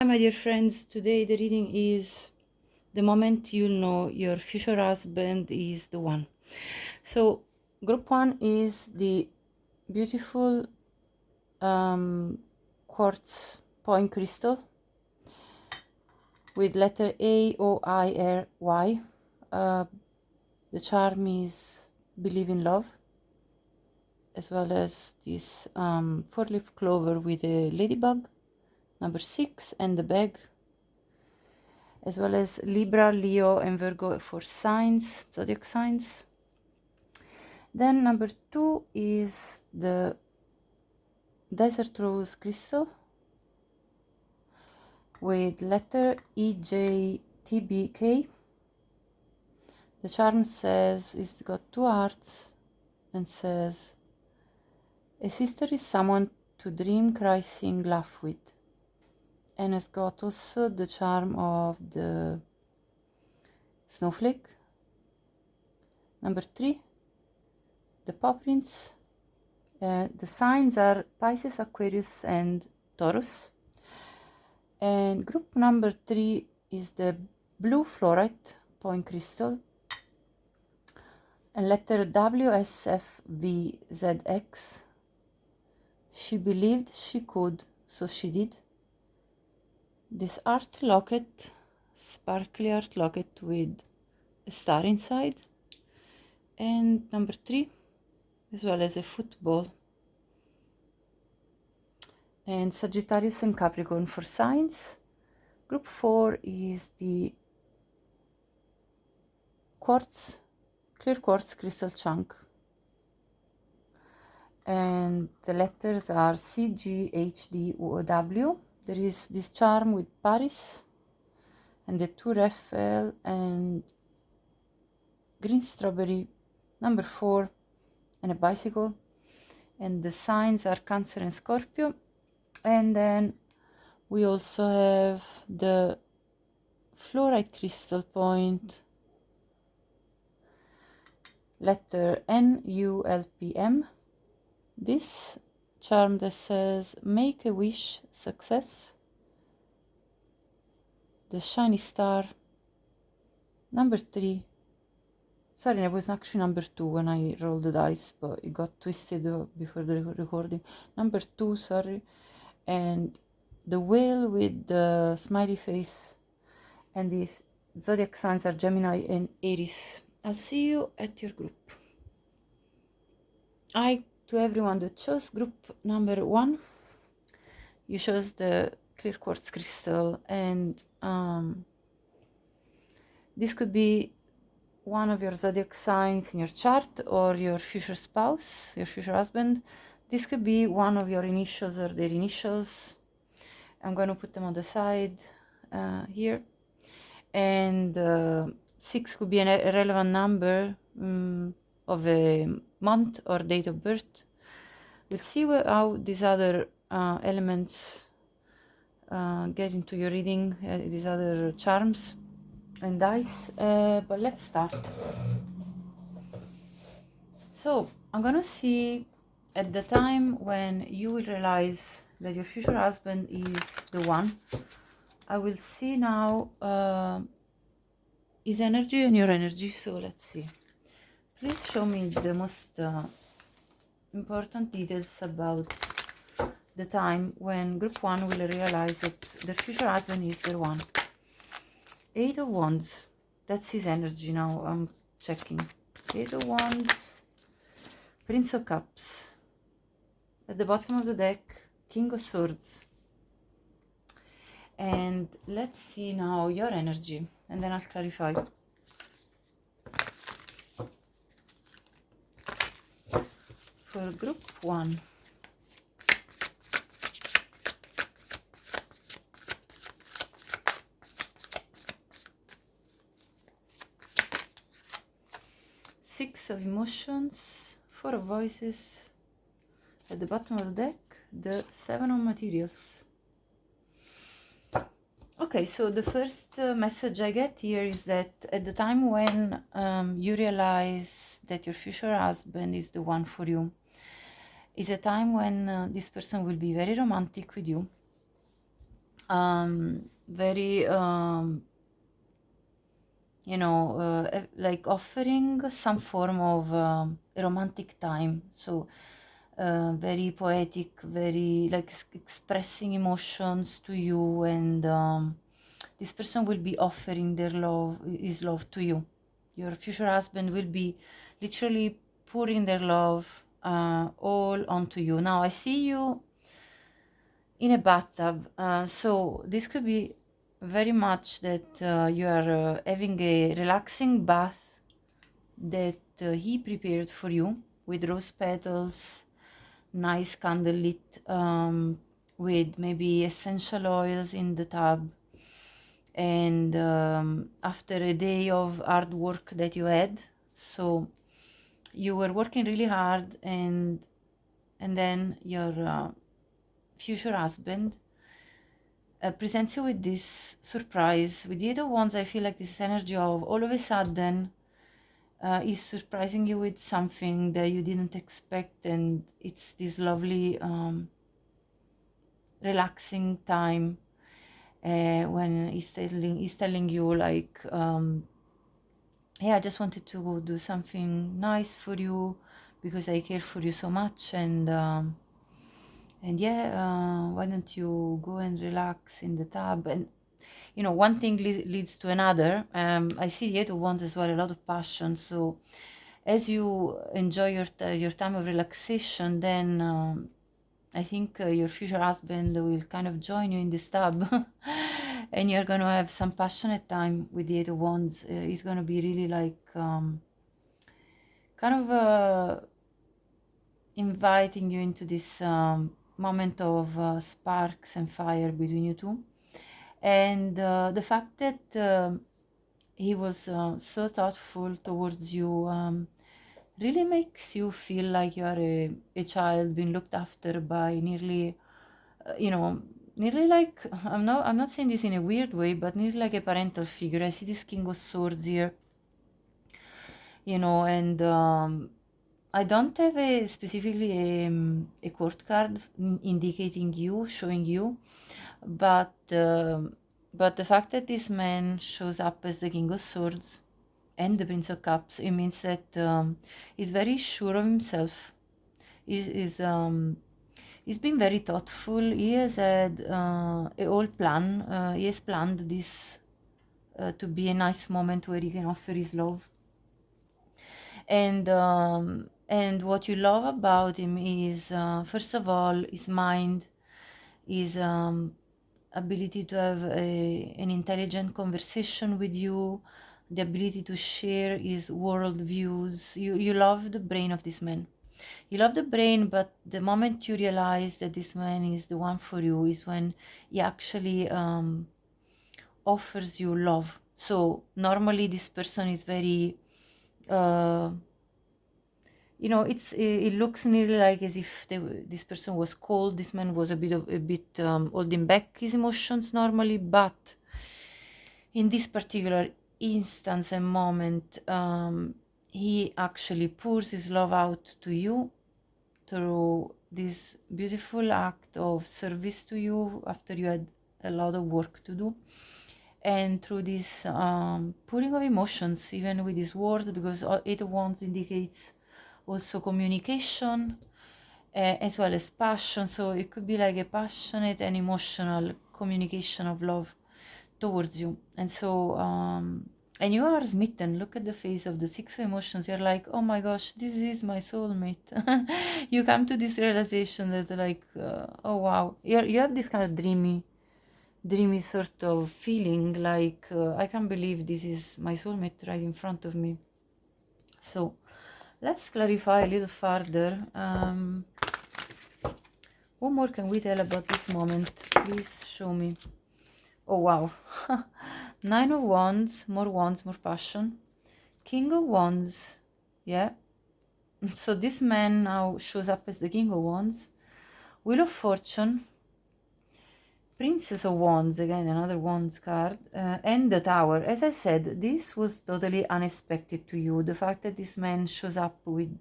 Hi, my dear friends. Today the reading is the moment you'll know your future husband is the one. So, group one is the beautiful quartz point crystal with letter A O I R Y. The charm is believe in love, as well as this four-leaf clover with a ladybug, number 6, and the bag, as well as Libra, Leo, and Virgo for signs, zodiac signs. Then number 2 is the desert rose crystal with letter EJTBK. The charm says it's got 2 hearts and says, a sister is someone to dream, cry, sing, laugh with. And it's got also the charm of the snowflake. Number 3, the paw prints. The signs are Pisces, Aquarius, and Taurus. And group number 3 is the blue fluorite point crystal and letter WSFVZX. She believed she could, so she did. This art locket, sparkly art locket with a star inside. And number 3, as well as a football. And Sagittarius and Capricorn for signs. Group 4 is the quartz, clear quartz crystal chunk. And the letters are CGHDOW. There is this charm with Paris and the 2 Raphael and green strawberry, number 4, and a bicycle. And the signs are Cancer and Scorpio. And then we also have the fluorite crystal point, letter NULPM. This charm that says make a wish, success. The shiny star, number 3. Sorry, it was actually number 2 when I rolled the dice, but it got twisted before the recording. Number 2, sorry. And the whale with the smiley face. And these zodiac signs are Gemini and Aries. I'll see you at your group. To everyone that chose group number 1, you chose the clear quartz crystal, and this could be one of your zodiac signs in your chart, or your future spouse, your future husband. This could be one of your initials or their initials. I'm going to put them on the side here. And 6 could be a relevant number of a month or date of birth. We'll see how these other elements get into your reading, these other charms and dice, but let's start. So I'm gonna see at the time when you will realize that your future husband is the one. I will see now his energy and your energy. So let's see. Please show me the most important details about the time when group 1 will realize that their future husband is the one. 8 of Wands, that's his energy now. I'm checking. 8 of Wands, Prince of Cups, at the bottom of the deck, King of Swords. And let's see now your energy, and then I'll clarify. For group 1, Six of Emotions, 4 of Voices, at the bottom of the deck, the 7 of Materials. Okay, so the first message I get here is that at the time when you realize that your future husband is the one for you, is a time when this person will be very romantic with you. very you know, like offering some form of romantic time. So very poetic, very like expressing emotions to you, and this person will be offering their love, his love to you. Your future husband will be literally pouring their love all onto you. Now I see you in a bathtub, so this could be very much that you are having a relaxing bath that he prepared for you with rose petals, nice candlelit, with maybe essential oils in the tub. And after a day of hard work that you had, so you were working really hard, and then your future husband presents you with this surprise. With the Eight of Wands, I feel like this energy of all of a sudden is surprising you with something that you didn't expect, and it's this lovely relaxing time when he's telling you like, yeah, I just wanted to go do something nice for you because I care for you so much, and yeah, why don't you go and relax in the tub? And you know, one thing leads to another. I see the Eight of Wands as well, a lot of passion. So as you enjoy your time of relaxation, then I think your future husband will kind of join you in this tub, and you're going to have some passionate time with the Eight of Wands. He's going to be really like kind of inviting you into this moment of sparks and fire between you two. And the fact that he was so thoughtful towards you really makes you feel like you are a child being looked after by nearly, you know, nearly like, I'm not saying this in a weird way, but nearly like a parental figure. I see this King of Swords here, you know, and I don't have a specifically a court card indicating you, showing you, but the fact that this man shows up as the King of Swords and the Prince of Cups, it means that he's very sure of himself. He's been very thoughtful. He has had a whole plan. He has planned this to be a nice moment where he can offer his love. And what you love about him is, first of all, his mind, his ability to have an intelligent conversation with you, the ability to share his world views. You love the brain of this man. You love the brain, but the moment you realize that this man is the one for you is when he actually offers you love. So normally this person is very uh, you know, it looks nearly like as if this person was cold. This man was a bit holding back his emotions normally, but in this particular instance and moment, he actually pours his love out to you through this beautiful act of service to you after you had a lot of work to do, and through this pouring of emotions, even with his words, because Eight of Wands indicates also communication as well as passion. So it could be like a passionate and emotional communication of love towards you. And so and you are smitten. Look at the face of the Six of Emotions. You're like, oh my gosh, this is my soulmate. You come to this realization that like, oh wow, you have this kind of dreamy sort of feeling like, I can't believe this is my soulmate right in front of me. So let's clarify a little further. What more can we tell about this moment? Please show me. Oh wow. Nine of Wands, more passion. King of Wands, yeah. So this man now shows up as the King of Wands. Wheel of Fortune, Princess of Wands, again another Wands card, and the Tower. As I said, this was totally unexpected to you. The fact that this man shows up with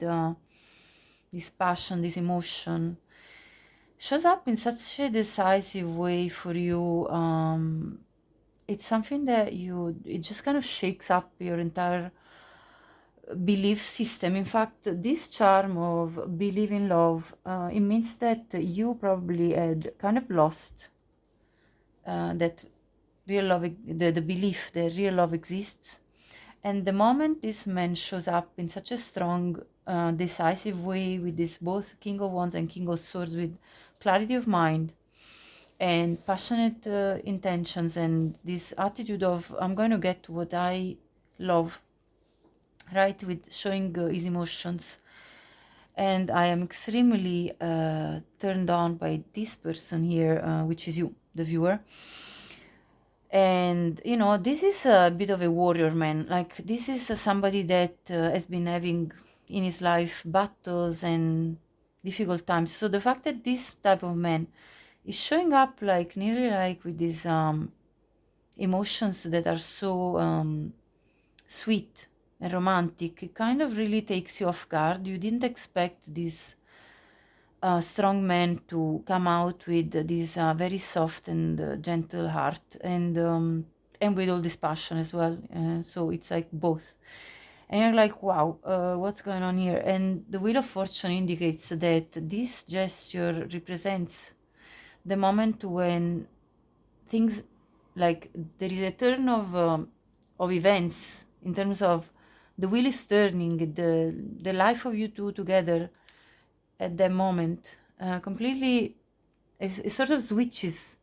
this passion, this emotion, shows up in such a decisive way for you. It's something that it just kind of shakes up your entire belief system. In fact, this charm of believe in love, it means that you probably had kind of lost that real love, the belief that real love exists. And the moment this man shows up in such a strong, decisive way with this both King of Wands and King of Swords, with clarity of mind and passionate intentions, and this attitude of I'm going to get what I love, right, with showing his emotions. And I am extremely turned on by this person here, which is you, the viewer. And you know, this is a bit of a warrior man. Like, this is somebody that has been having in his life battles and difficult times. So the fact that this type of man is showing up like nearly like with these emotions that are so sweet and romantic, it kind of really takes you off guard. You didn't expect this strong man to come out with this very soft and gentle heart, and with all this passion as well. So it's like both. And you're like, wow, what's going on here? And the Wheel of Fortune indicates that this gesture represents the moment when things, like, there is a turn of events in terms of the wheel is turning, the life of you two together at that moment completely, it sort of switches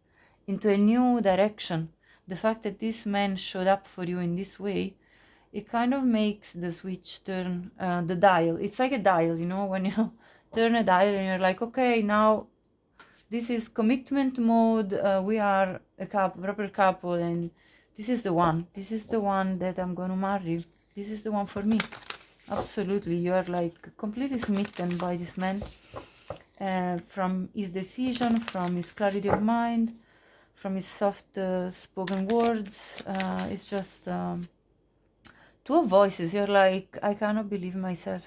into a new direction. The fact that this man showed up for you in this way, it kind of makes the switch turn, the dial. It's like a dial, you know, when you turn a dial and you're like, okay, now this is commitment mode. We are a couple, proper couple, and this is the one. This is the one that I'm going to marry. This is the one for me. Absolutely, you are like completely smitten by this man, from his decision, from his clarity of mind, from his soft spoken words. It's just two voices. You're like, I cannot believe myself.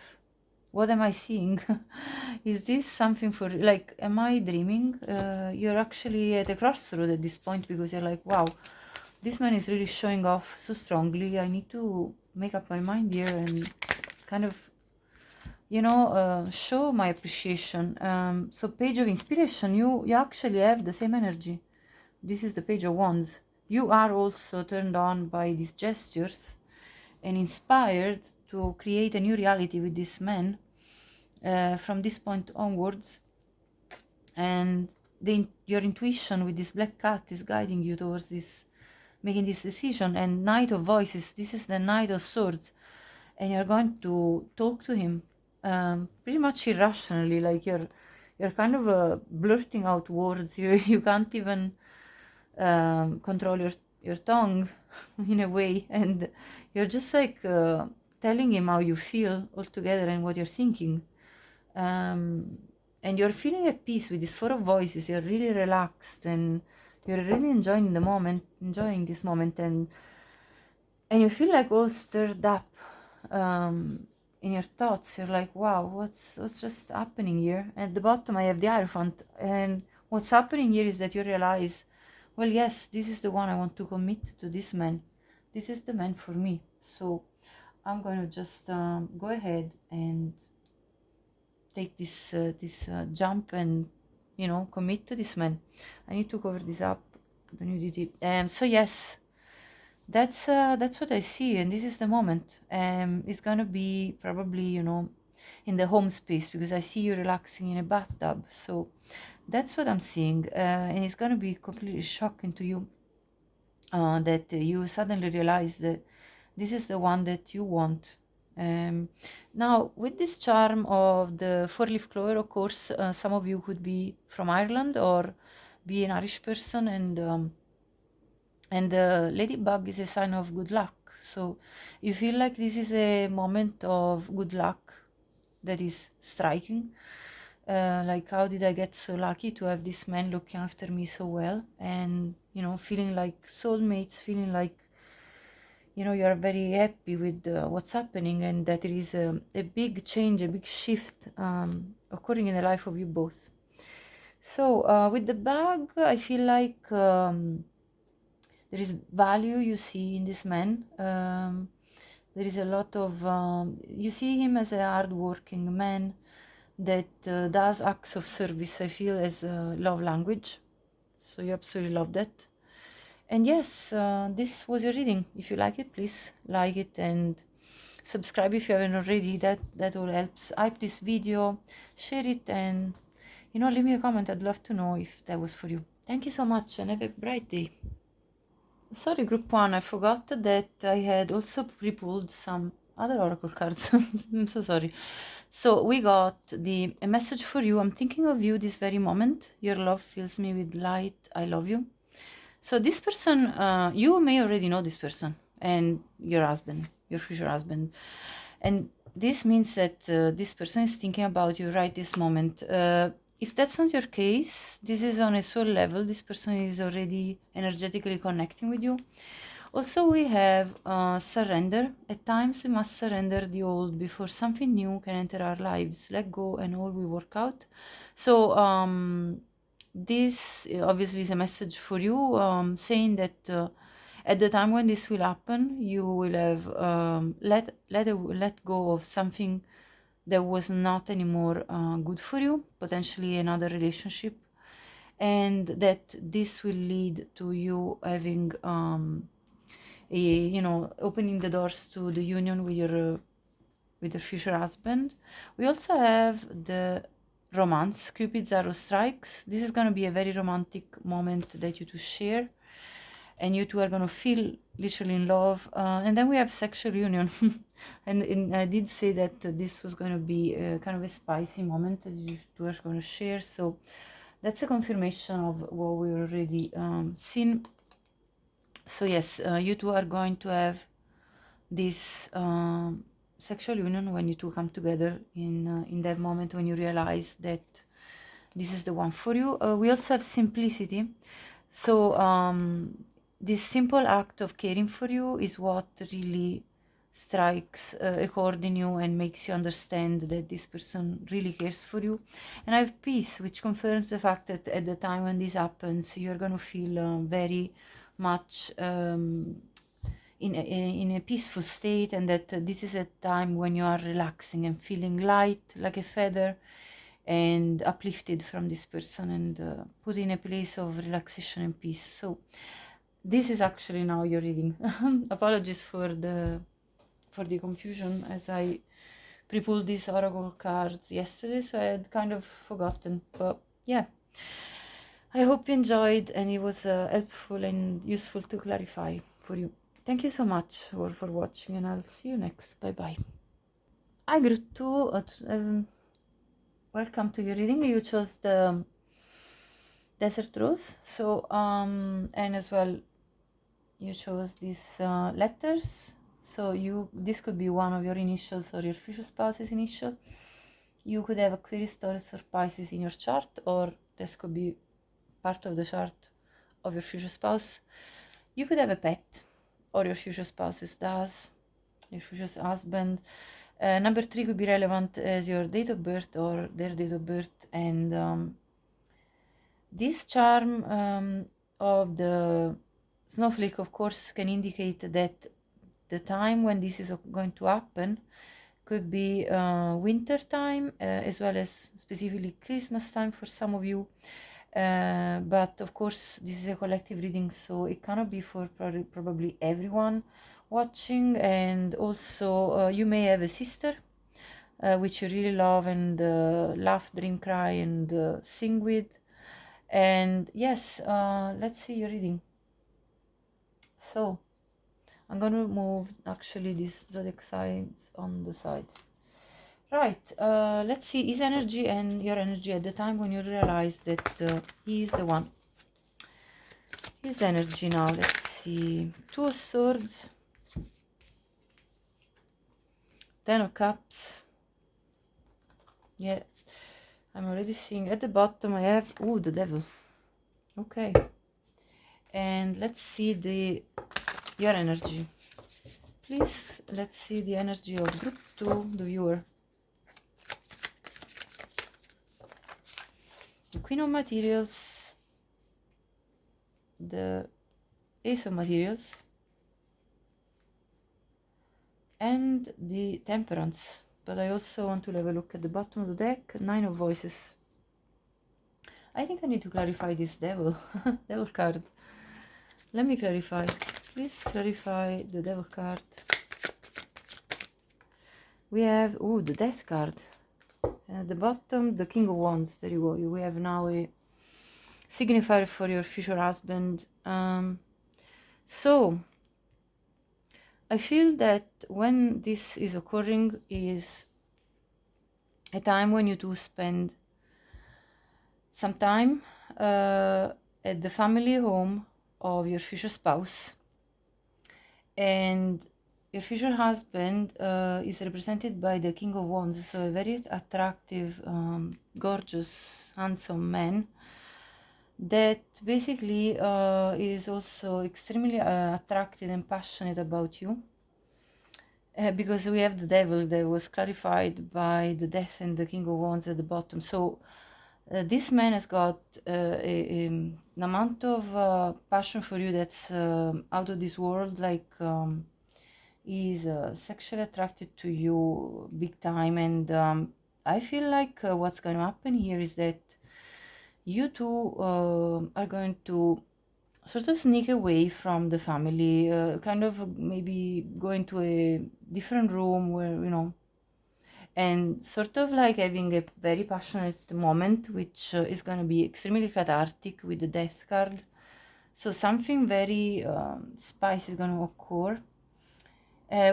What am I seeing? Is this something for, like, am I dreaming? You're actually at a crossroad at this point, because you're like, wow, this man is really showing off so strongly. I need to make up my mind here and kind of, you know, show my appreciation. So Page of Inspiration, you actually have the same energy. This is the Page of Wands. You are also turned on by these gestures and inspired to create a new reality with this man from this point onwards. And your intuition with this black cat is guiding you towards this, making this decision. And Knight of Voices, this is the Knight of Swords, and you're going to talk to him pretty much irrationally, like you're kind of blurting out words. You can't even control your tongue in a way, and you're just like telling him how you feel altogether and what you're thinking. And you're feeling at peace with this Four of Voices. You're really relaxed and you're really enjoying this moment, and you feel like all stirred up in your thoughts. You're like, wow, what's just happening here? At the bottom I have the Hierophant, and what's happening here is that you realize, well, yes, this is the one I want to commit to. This man, this is the man for me. So I'm going to just go ahead and take this jump and, you know, commit to this man. I need to cover this up, the nudity. So yes, that's what I see, and this is the moment. It's gonna be probably, you know, in the home space, because I see you relaxing in a bathtub. So that's what I'm seeing, and it's gonna be completely shocking to you that you suddenly realize that this is the one that you want. Now, with this charm of the four-leaf clover, of course, some of you could be from Ireland or be an Irish person, and the ladybug is a sign of good luck. So you feel like this is a moment of good luck that is striking. Like, how did I get so lucky to have this man looking after me so well? And, you know, feeling like soulmates, feeling like, you know, you're very happy with what's happening, and that there is a big change, a big shift occurring in the life of you both. So with the bag, I feel like there is value you see in this man. There is a lot of you see him as a hard-working man that does acts of service, I feel, as a love language. So you absolutely love that. And yes, this was your reading. If you like it, please like it and subscribe if you haven't already. That all helps. Hype this video, share it, and leave me a comment. I'd love to know if that was for you. Thank you so much and have a bright day. Sorry, group one, I forgot that I had also pre-pulled some other oracle cards. I'm so sorry. So we got a message for you. I'm thinking of you this very moment. Your love fills me with light. I love you. So this person, you may already know this person and your husband, your future husband. And this means that this person is thinking about you right this moment. If that's not your case, this is on a soul level. This person is already energetically connecting with you. Also, we have surrender. At times, we must surrender the old before something new can enter our lives. Let go and all will work out. So, this obviously is a message for you, saying that at the time when this will happen, you will have let go of something that was not anymore good for you, potentially another relationship, and that this will lead to you having opening the doors to the union with your future husband. We also have the romance, Cupid's arrow strikes. This is going to be a very romantic moment that you two share, and you two are going to feel literally in love. And then we have sexual union. and I did say that this was going to be kind of a spicy moment that you two are going to share. So that's a confirmation of what we already seen. So yes, you two are going to have this sexual union when you two come together in that moment when you realize that this is the one for you. We also have simplicity. So this simple act of caring for you is what really strikes a chord in you and makes you understand that this person really cares for you. And I have peace, which confirms the fact that at the time when this happens, you're going to feel very much in a peaceful state, and that this is a time when you are relaxing and feeling light like a feather and uplifted from this person and put in a place of relaxation and peace. So this is actually now your reading. Apologies for the confusion, as I pre-pulled these oracle cards yesterday, so I had kind of forgotten. But yeah, I hope you enjoyed and it was helpful and useful to clarify for you. Thank you so much for watching, and I'll see you next. Bye bye. Hi group 2, welcome to your reading. You chose the Desert Rose, so and as well you chose these letters. So this could be one of your initials or your future spouse's initial. You could have Aquarius, Taurus, or Pisces in your chart, or this could be part of the chart of your future spouse. You could have a pet, or your future spouse's does, your future husband. Number 3 could be relevant as your date of birth or their date of birth. And this charm of the snowflake, of course, can indicate that the time when this is going to happen could be winter time, as well as specifically Christmas time for some of you. But of course, this is a collective reading, so it cannot be for probably everyone watching. And also, you may have a sister which you really love and laugh, dream, cry, and sing with. And yes, let's see your reading. So I'm going to move actually these zodiac signs on the side. Right, let's see his energy and your energy at the time when you realize that he is the one. His energy now, let's see. 2 of Swords, 10 of Cups. Yeah, I'm already seeing at the bottom I have, oh, the Devil. Okay. And let's see your energy. Please, let's see the energy of group 2, the viewer. the Queen of Materials, the Ace of Materials, and the Temperance. But I also want to have a look at the bottom of the deck, Nine of Voices. I think I need to clarify this Devil, Devil card. Let me clarify. Please clarify the Devil card. We have, oh, the Death card. At the bottom, the King of Wands. There you go. We have now a signifier for your future husband. So, I feel that when this is occurring is a time when you two spend some time at the family home of your future spouse, and your future husband is represented by the King of Wands, so a very attractive, gorgeous, handsome man that basically is also extremely attracted and passionate about you, because we have the Devil that was clarified by the Death and the King of Wands at the bottom. So this man has got an amount of passion for you that's out of this world. Like he's sexually attracted to you big time, and I feel like what's going to happen here is that you two are going to sort of sneak away from the family, kind of maybe go into a different room where, you know, and sort of like having a very passionate moment, which is going to be extremely cathartic with the Death card. So something very spicy is going to occur,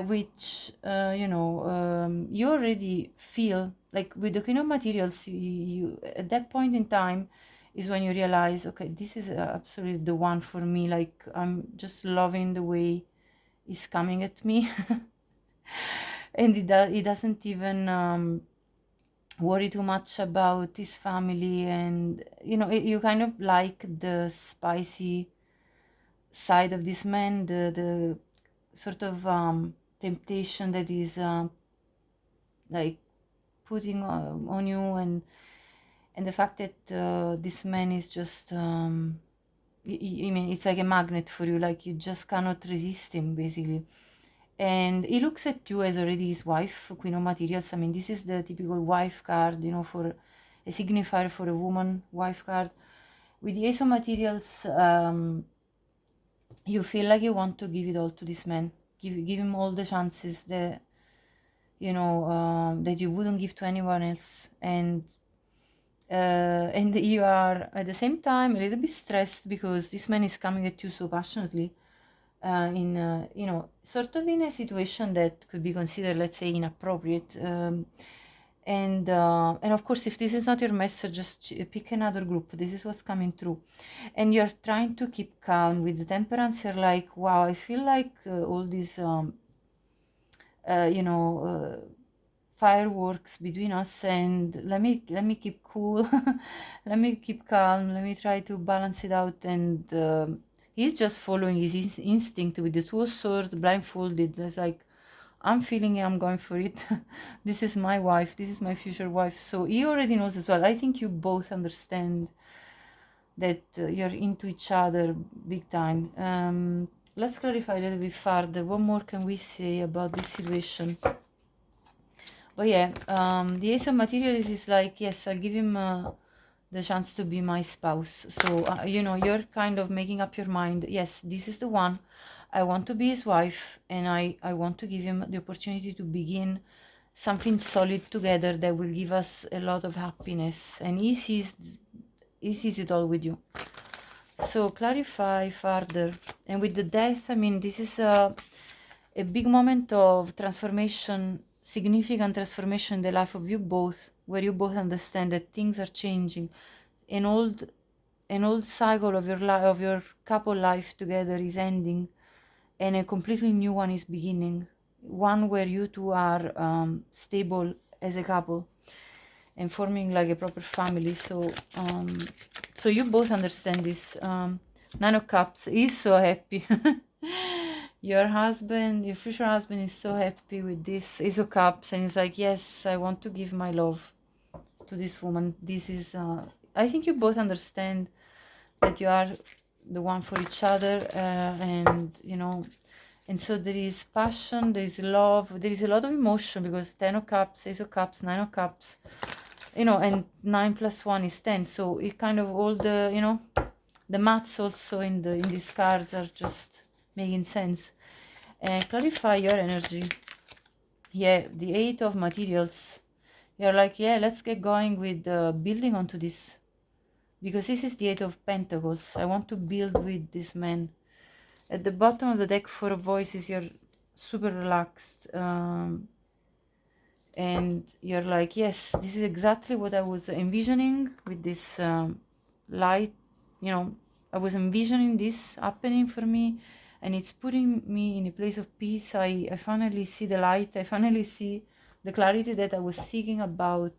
which you know, you already feel like with the Queen of Materials. You at that point in time is when you realize, okay, this is absolutely the one for me. Like I'm just loving the way he's coming at me. And he doesn't even worry too much about his family, and you know, you kind of like the spicy side of this man, the sort of temptation that is like putting on you, and the fact that this man is just I mean, it's like a magnet for you, like you just cannot resist him basically. And he looks at you as already his wife, Queen of Materials. I mean, this is the typical wife card, you know, for a signifier for a woman, wife card. With the Ace of Materials, you feel like you want to give it all to this man. Give him all the chances that, you know, that you wouldn't give to anyone else. And you are at the same time a little bit stressed because this man is coming at you so passionately. In you know, sort of in a situation that could be considered, let's say, inappropriate, and of course, if this is not your message, just pick another group. This is what's coming through, and you're trying to keep calm. With the Temperance, you're like, wow, I feel like all these you know, fireworks between us, and let me keep cool. Let me keep calm, let me try to balance it out. And he's just following his instinct with the Two of Swords, blindfolded. It's like, I'm feeling it, I'm going for it. This is my wife, this is my future wife. So he already knows as well. I think you both understand that you're into each other big time. Let's clarify a little bit further. What more can we say about this situation? But yeah, the Ace of Materials is like, yes, I'll give him the chance to be my spouse. So, you know, you're kind of making up your mind. Yes, this is the one. I want to be his wife, and I want to give him the opportunity to begin something solid together that will give us a lot of happiness. And he sees it all with you. So clarify further. And with the Death, I mean, this is a big moment of transformation, significant transformation in the life of you both, where you both understand that things are changing. An old cycle of your couple life together is ending, and a completely new one is beginning. One where you two are stable as a couple and forming like a proper family. So so you both understand this. Nine of Cups is so happy. Your husband, your future husband, is so happy with this Ace of Cups, and he's like, yes, I want to give my love to this woman. This is I think you both understand that you are the one for each other, and you know, and so there is passion, there is love, there is a lot of emotion, because 10 of cups, ace of cups, 9 of cups, you know, and 9 plus 1 is 10, so it kind of all the, you know, the maths also in these cards are just making sense. And clarify your energy. Yeah, the 8 of materials. You're like, yeah, let's get going with building onto this, because this is the 8 of pentacles. I want to build with this man. At the bottom of the deck, 4 of voices, you're super relaxed, and you're like, yes, this is exactly what I was envisioning with this light, you know, I was envisioning this happening for me, and it's putting me in a place of peace. I finally see the light. I finally see the clarity that I was seeking about,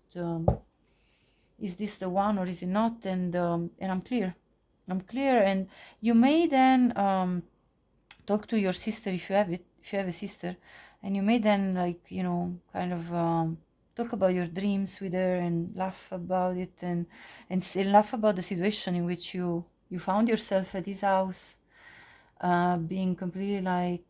is this the one or is it not? And I'm clear. I'm clear. And you may then talk to your sister if you have it, if you have a sister, and you may then, like, you know, kind of talk about your dreams with her and laugh about it, and laugh about the situation in which you found yourself at his house, being completely like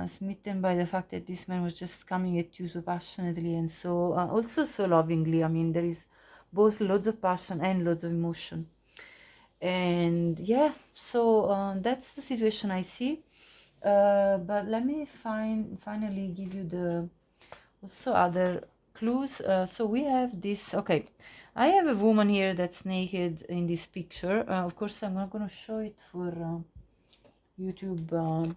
smitten by the fact that this man was just coming at you so passionately and so also so lovingly. I mean, there is both loads of passion and loads of emotion. And yeah, so that's the situation I see. But let me finally give you the also other clues. So we have this, okay, I have a woman here that's naked in this picture. Of course, I'm not going to show it for YouTube,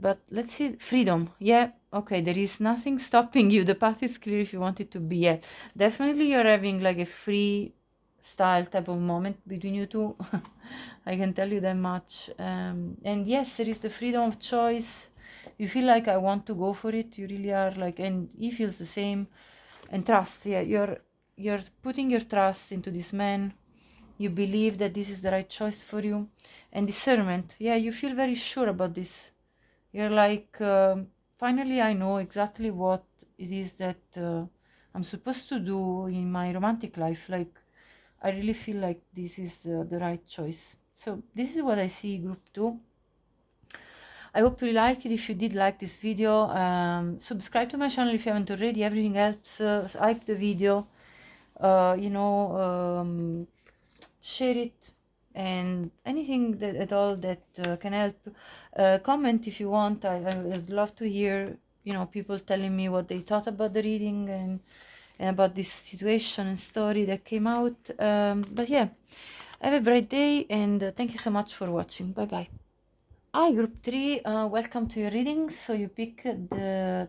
but let's see. Freedom. Yeah, okay, there is nothing stopping you. The path is clear if you want it to be. Yeah, definitely you're having like a free style type of moment between you two. I can tell you that much. And yes, there is the freedom of choice. You feel like, I want to go for it. You really are like, and he feels the same. And trust. Yeah, you're putting your trust into this man. You believe that this is the right choice for you. And discernment. Yeah, you feel very sure about this. You're like, finally I know exactly what it is that I'm supposed to do in my romantic life. Like, I really feel like this is the right choice. So this is what I see, group 2. I hope you liked it. If you did like this video, subscribe to my channel if you haven't already. Everything helps. Hype the video, you know, share it, and anything that at all that can help. Comment if you want. I would love to hear, you know, people telling me what they thought about the reading, and about this situation and story that came out. But yeah, have a bright day, and thank you so much for watching. Bye bye. Hi, group 3. Welcome to your reading. So you picked the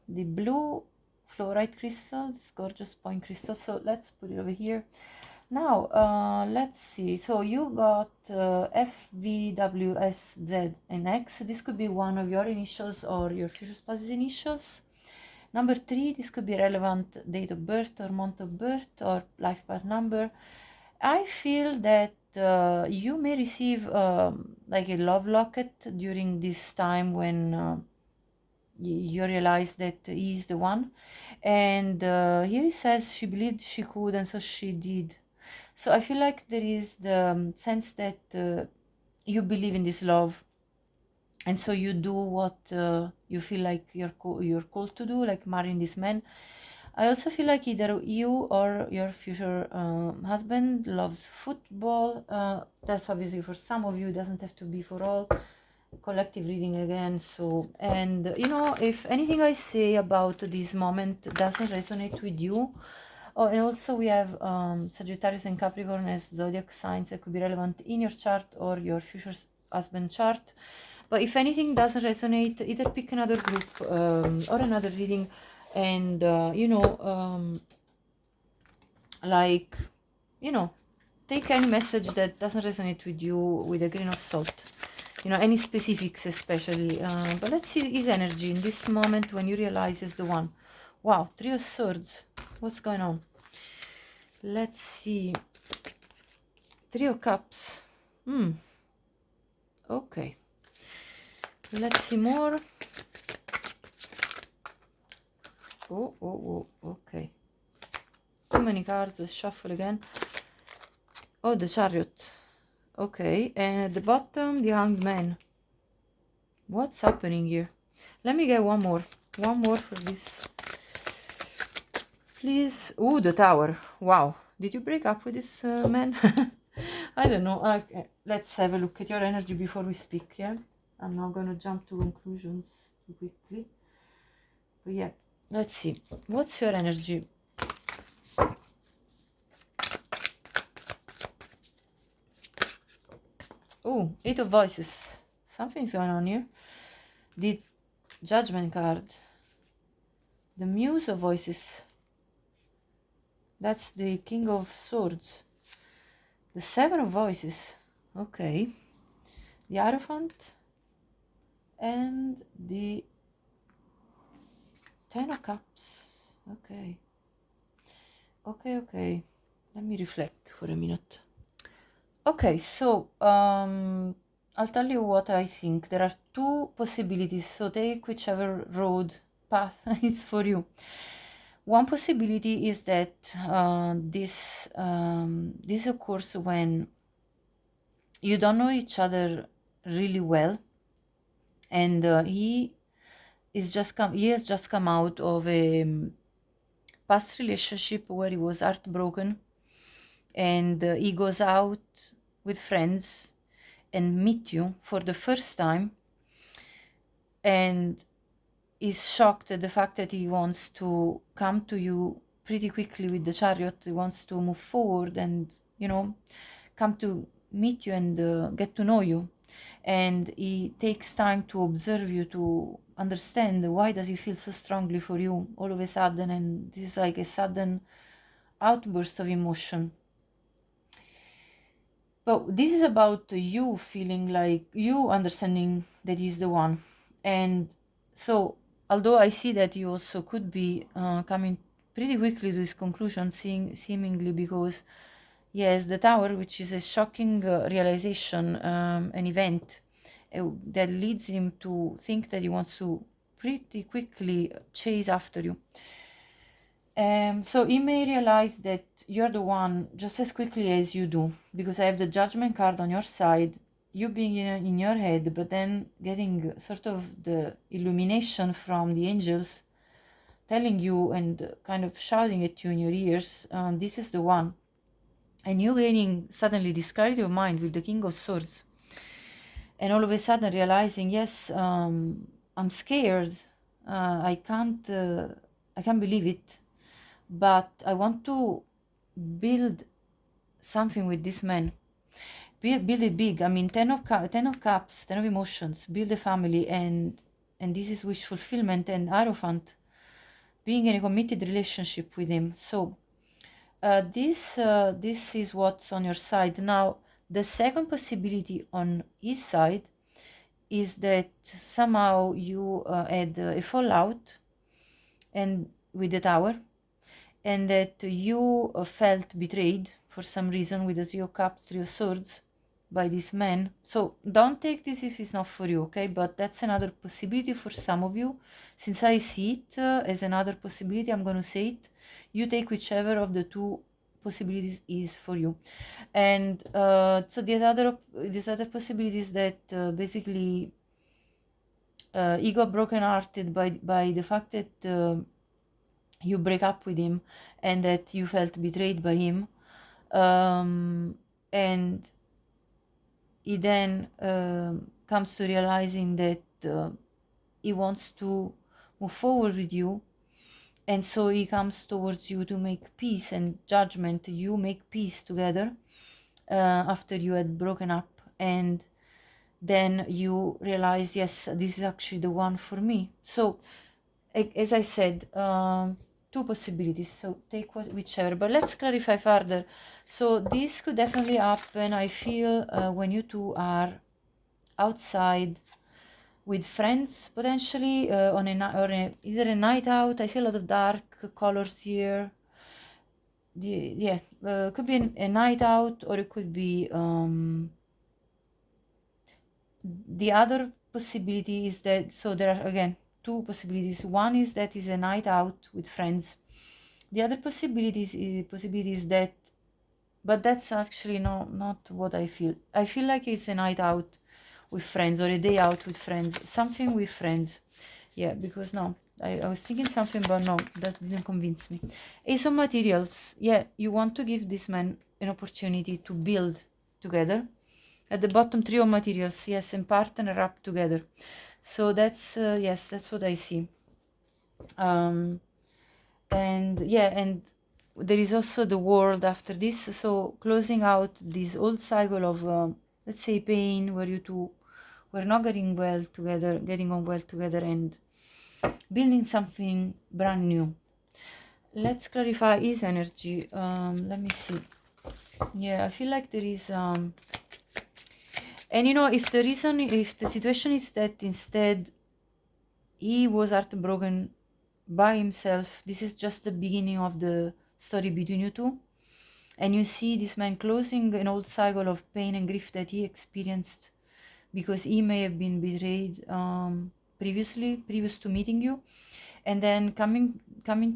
blue fluorite crystal, this gorgeous point crystal. So let's put it over here. Now, let's see. So you got F, V, W, S, Z, and X. This could be one of your initials or your future spouse's initials. Number 3, this could be relevant date of birth or month of birth or life path number. I feel that you may receive like a love locket during this time when you realize that he is the one. And here it says she believed she could, and so she did. So I feel like there is the sense that you believe in this love, and so you do what you feel like you're called to do, like marrying this man. I also feel like either you or your future husband loves football. That's obviously for some of you, it doesn't have to be for all. Collective reading again. So, and you know, if anything I say about this moment doesn't resonate with you, oh, and also we have Sagittarius and Capricorn as zodiac signs that could be relevant in your chart or your future husband chart. But if anything doesn't resonate, either pick another group or another reading, and you know, like, you know, take any message that doesn't resonate with you with a grain of salt. You know, any specifics especially. But let's see his energy in this moment when you realize it's the one. Wow, 3 of Swords. What's going on? Let's see. 3 of Cups. Okay. Let's see more. Oh, okay. Too many cards. Let's shuffle again. Oh, the Chariot. Okay, and at the bottom, the Hanged Man. What's happening here? Let me get one more. One more for this. Please. Ooh, the Tower. Wow. Did you break up with this man? I don't know. Let's have a look at your energy before we speak, yeah? I'm not going to jump to conclusions too quickly. But yeah, let's see. What's your energy? Oh, Eight of Voices. Something's going on here. The Judgment card. The Muse of Voices. That's the King of Swords. The Seven of Voices. Okay. The Hierophant. And the Ten of Cups. Okay. Okay. Let me reflect for a minute. Okay, so I'll tell you what I think. There are two possibilities, so take whichever road path is for you. One possibility is that this occurs when you don't know each other really well, and he has just come out of a past relationship where he was heartbroken, and he goes out with friends and meet you for the first time, and is shocked at the fact that he wants to come to you pretty quickly with the Chariot. He wants to move forward and, come to meet you and get to know you. And he takes time to observe you, to understand why does he feel so strongly for you all of a sudden, and this is like a sudden outburst of emotion. But this is about you feeling like you understanding that he's the one. And so, although I see that you also could be coming pretty quickly to this conclusion, seemingly because, yes, the Tower, which is a shocking realization, an event that leads him to think that he wants to pretty quickly chase after you. So he may realize that you're the one just as quickly as you do, because I have the Judgment card on your side, you being in your head, but then getting sort of the illumination from the angels telling you and kind of shouting at you in your ears, this is the one. And you gaining suddenly this clarity of mind with the King of Swords. And all of a sudden realizing, yes, I'm scared, I can't believe it, but I want to build something with this man. Build it big. I mean, 10 of cups, 10 of emotions, build a family, and this is wish fulfillment. And Hierophant, being in a committed relationship with him. So this is what's on your side. Now, the second possibility on his side is that somehow you had a fallout and with the Tower, and that you felt betrayed for some reason with the Three of Cups, Three of Swords by this man. So don't take this if it's not for you, okay? But that's another possibility for some of you. Since I see it as another possibility, I'm going to say it. You take whichever of the two possibilities is for you. And so this other possibility is that basically he got brokenhearted by the fact that you break up with him and that you felt betrayed by him, and he then comes to realizing that he wants to move forward with you, and so he comes towards you to make peace and judgment. You make peace together after you had broken up, and then you realize, yes, this is actually the one for me. So as I said, two possibilities, so take whichever, but let's clarify further. So this could definitely happen, I feel, when you two are outside with friends, potentially on either a night out. I see a lot of dark colors here. Could be a night out, or it could be the other possibility is that, so there are again two possibilities. One is that is a night out with friends. The other possibility is that, but that's actually not what I feel. I feel like it's a night out with friends or a day out with friends, something with friends. Yeah, because no, I was thinking something, but no, that didn't convince me. Ace of materials. Yeah, you want to give this man an opportunity to build together. At the bottom, three of materials. Yes, and partner up together. So that's yes, that's what I see. And yeah, and there is also the world after this. So closing out this old cycle of let's say pain, where you two were not getting on well together, and building something brand new. Let's clarify his energy. Let me see. Yeah, I feel like there is and if the situation is that instead he was heartbroken by himself, this is just the beginning of the story between you two. And you see this man closing an old cycle of pain and grief that he experienced because he may have been betrayed previous to meeting you, and then coming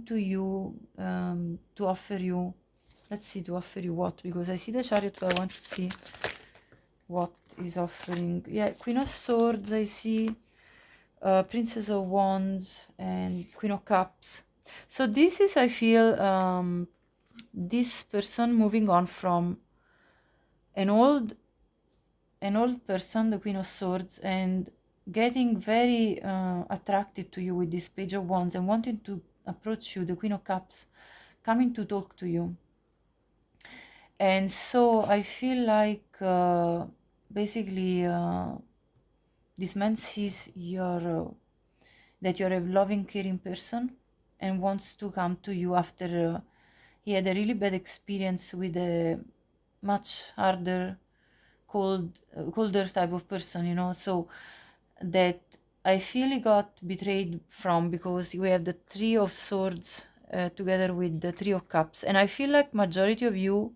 to you to offer you, let's see, to offer you what, because I see the Chariot, but I want to see what is offering. Yeah, Queen of Swords, I see Princess of Wands and Queen of Cups. So this is, I feel, this person moving on from an old person, the Queen of Swords, and getting very attracted to you with this Page of Wands and wanting to approach you, the Queen of Cups, coming to talk to you. And so I feel like basically this man sees that you're a loving, caring person and wants to come to you after he had a really bad experience with a much harder, colder type of person, so that I feel he got betrayed from, because we have the Three of Swords together with the Three of Cups, and I feel like majority of you,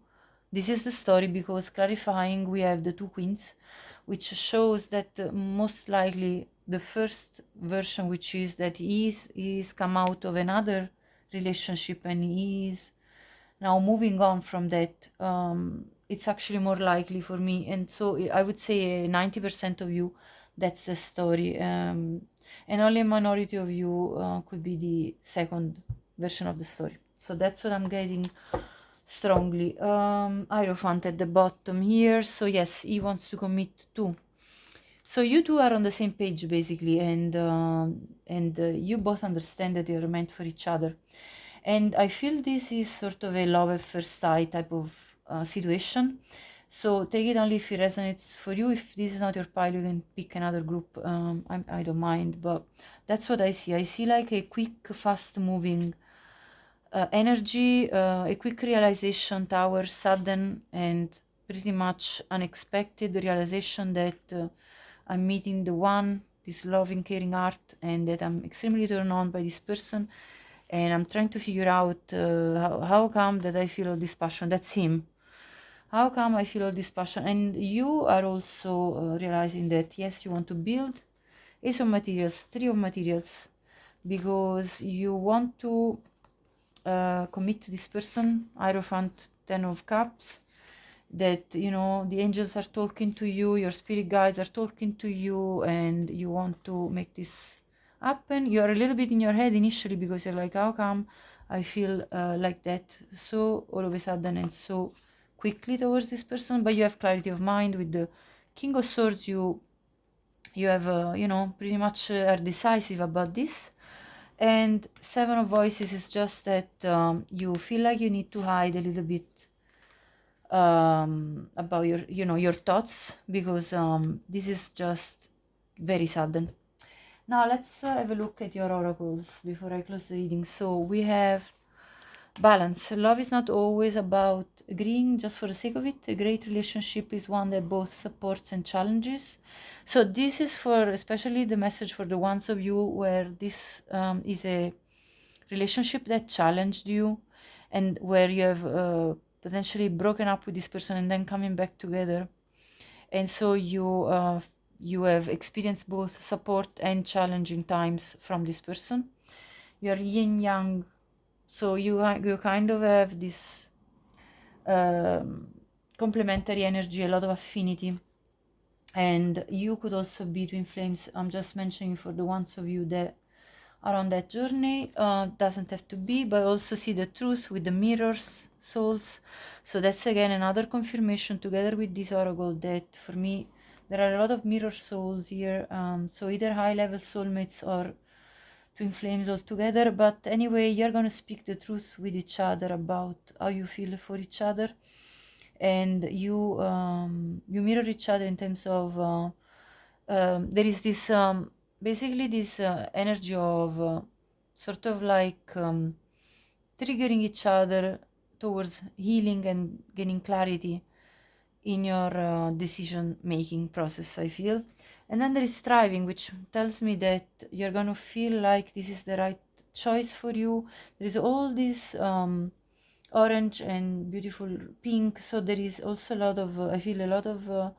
this is the story, because clarifying we have the two queens, which shows that most likely the first version, which is that he's come out of another relationship and he's now moving on from that, it's actually more likely for me. And so I would say 90% of you, that's the story, and only a minority of you could be the second version of the story. So that's what I'm getting strongly. Hierophant at the bottom here. So yes, he wants to commit too. So you two are on the same page basically, and you both understand that you're meant for each other. And I feel this is sort of a love at first sight type of situation. So take it only if it resonates for you. If this is not your pile, you can pick another group. I don't mind, but that's what I see. I see like a quick, fast-moving energy, a quick realization tower, sudden and pretty much unexpected realization that I'm meeting the one, this loving, caring heart, and that I'm extremely turned on by this person. And I'm trying to figure out how come that I feel all this passion. That's him. How come I feel all this passion? And you are also realizing that, yes, you want to build Ace of Materials, Three of Materials, because you want to commit to this person, Hierophant, Ten of Cups, that, the angels are talking to you, your spirit guides are talking to you, and you want to make this happen. You're a little bit in your head initially, because you're like, how come I feel like that so all of a sudden and so quickly towards this person? But you have clarity of mind. With the King of Swords, you have pretty much are decisive about this. And Seven of Voices is just that you feel like you need to hide a little bit about your thoughts, because this is just very sudden. Now let's have a look at your oracles before I close the reading. So we have balance. Love is not always about agreeing just for the sake of it. A great relationship is one that both supports and challenges. So this is for especially the message for the ones of you where this is a relationship that challenged you, and where you have potentially broken up with this person and then coming back together. And so you have experienced both support and challenging times from this person. Your yin yang So you kind of have this complementary energy, a lot of affinity. And you could also be twin flames. I'm just mentioning for the ones of you that are on that journey. Doesn't have to be, but also see the truth with the mirrors, souls. So that's again another confirmation together with this oracle that for me there are a lot of mirror souls here. So either high level soulmates or twin flames all together. But anyway, you're gonna speak the truth with each other about how you feel for each other, and you mirror each other in terms of there is this basically this energy of sort of like triggering each other towards healing and gaining clarity in your decision making process, I feel. And then there is striving, which tells me that you're gonna feel like this is the right choice for you. There is all this orange and beautiful pink, so there is also a lot of I feel a lot of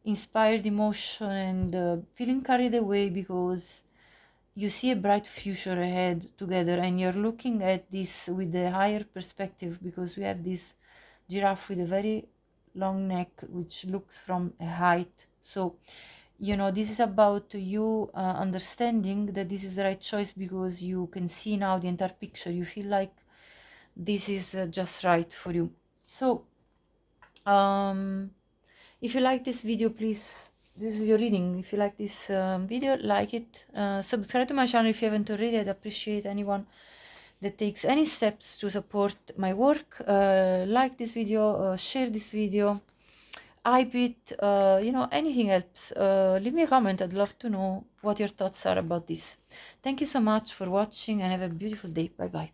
inspired emotion and feeling carried away because you see a bright future ahead together, and you're looking at this with a higher perspective because we have this giraffe with a very long neck which looks from a height. So you know, this is about you understanding that this is the right choice because you can see now the entire picture. You feel like this is just right for you. So if you like this video, please, this is your reading. If you like this video, like it, subscribe to my channel if you haven't already. I'd appreciate anyone that takes any steps to support my work. Like this video, share this video, hype it, you know, anything helps. Leave me a comment. I'd love to know what your thoughts are about this. Thank you so much for watching and have a beautiful day. Bye bye.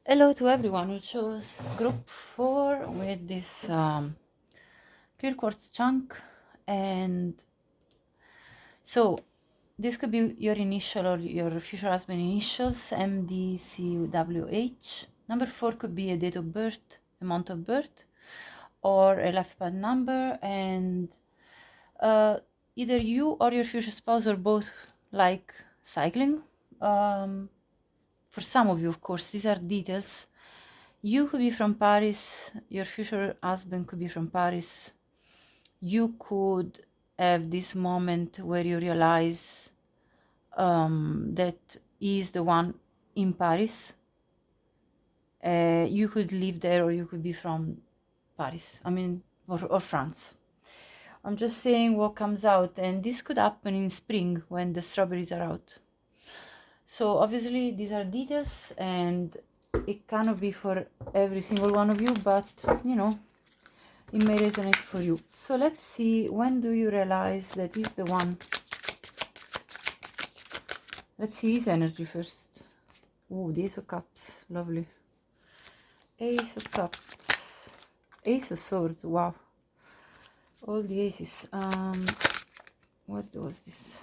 Hello to everyone who chose group 4 with this clear quartz chunk. And so this could be your initial or your future husband initials, MDCWH. Number 4 could be a date of birth, a month of birth, or a life path number. And either you or your future spouse or both like cycling. For some of you, of course, these are details. You could be from Paris, your future husband could be from Paris. You could have this moment where you realize that he is the one in Paris. You could live there, or you could be from Paris, I mean, or France. I'm just saying what comes out, and this could happen in spring when the strawberries are out. So obviously these are details, and it cannot be for every single one of you, but you know, it may resonate for you. So let's see, when do you realize that he's the one? Let's see his energy first. Oh, the Ace of Cups, lovely. Ace of Cups, Ace of Swords, wow. All the aces. What was this?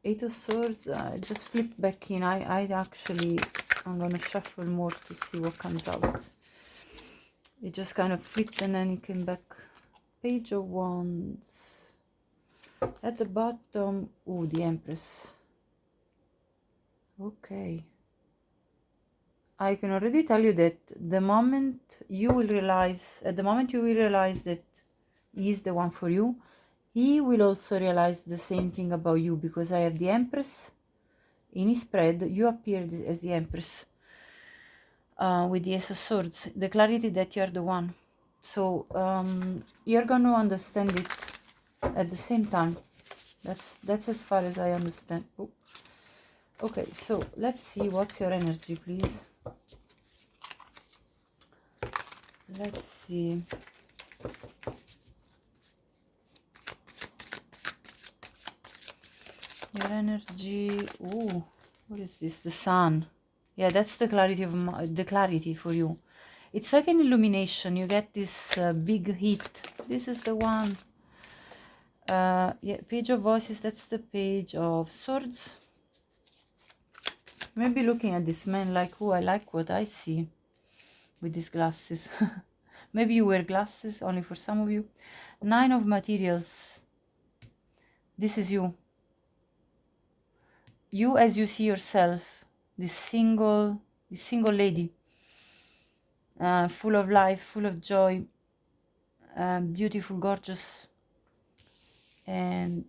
Eight of Swords. I just flipped back in. I'm gonna shuffle more to see what comes out. It just kind of flipped and then it came back. Page of Wands. At the bottom, oh, the Empress. Okay. I can already tell you that the moment you will realize that he is the one for you, he will also realize the same thing about you, because I have the Empress in his spread. You appear as the Empress with the Ace of Swords, the clarity that you are the one. So you're going to understand it at the same time. That's as far as I understand. Oh. Okay, so let's see, what's your energy, please? Let's see. Your energy. Oh, what is this? The Sun. Yeah, that's the clarity of the clarity for you. It's like an illumination. You get this big heat. This is the one. Yeah, Page of Voices. That's the Page of Swords. Maybe looking at this man like, oh, I like what I see with these glasses. Maybe you wear glasses, only for some of you. Nine of Materials. This is you. You as you see yourself. this single lady, full of life, full of joy, beautiful, gorgeous, and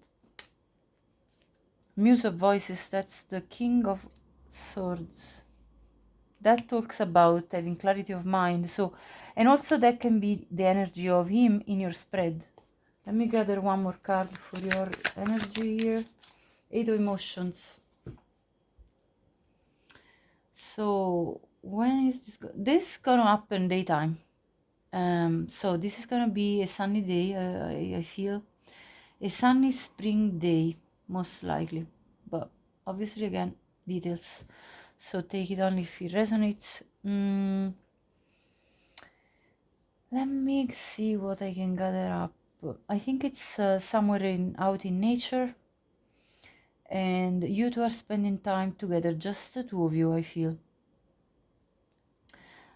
Muse of Voices, that's the King of Swords. That talks about having clarity of mind. So, and also that can be the energy of him in your spread. Let me gather one more card for your energy here. Eight of Emotions. So when is this gonna happen? Daytime. So this is gonna be a sunny day. I feel a sunny spring day, most likely, but obviously again details. So take it only if it resonates. Let me see what I can gather up. I think it's somewhere out in nature, and you two are spending time together, just the two of you, I feel.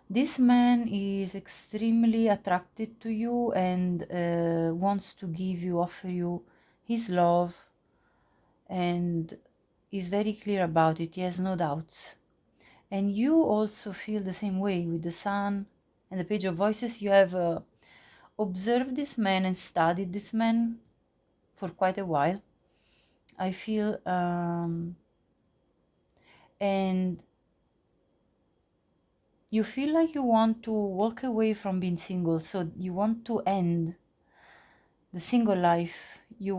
This man is extremely attracted to you and wants to offer you his love, and is very clear about it. He has no doubts. And you also feel the same way with the Sun and the Page of Voices. You have observed this man and studied this man for quite a while, I feel, and you feel like you want to walk away from being single. So you want to end the single life. You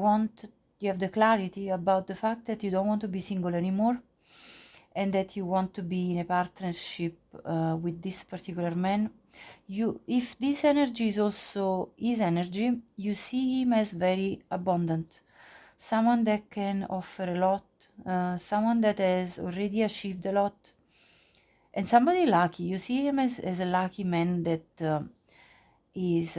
have the clarity about the fact that you don't want to be single anymore, and that you want to be in a partnership with this particular man. If this energy is also his energy, you see him as very abundant, someone that can offer a lot, someone that has already achieved a lot, and somebody lucky. You see him as a lucky man that is,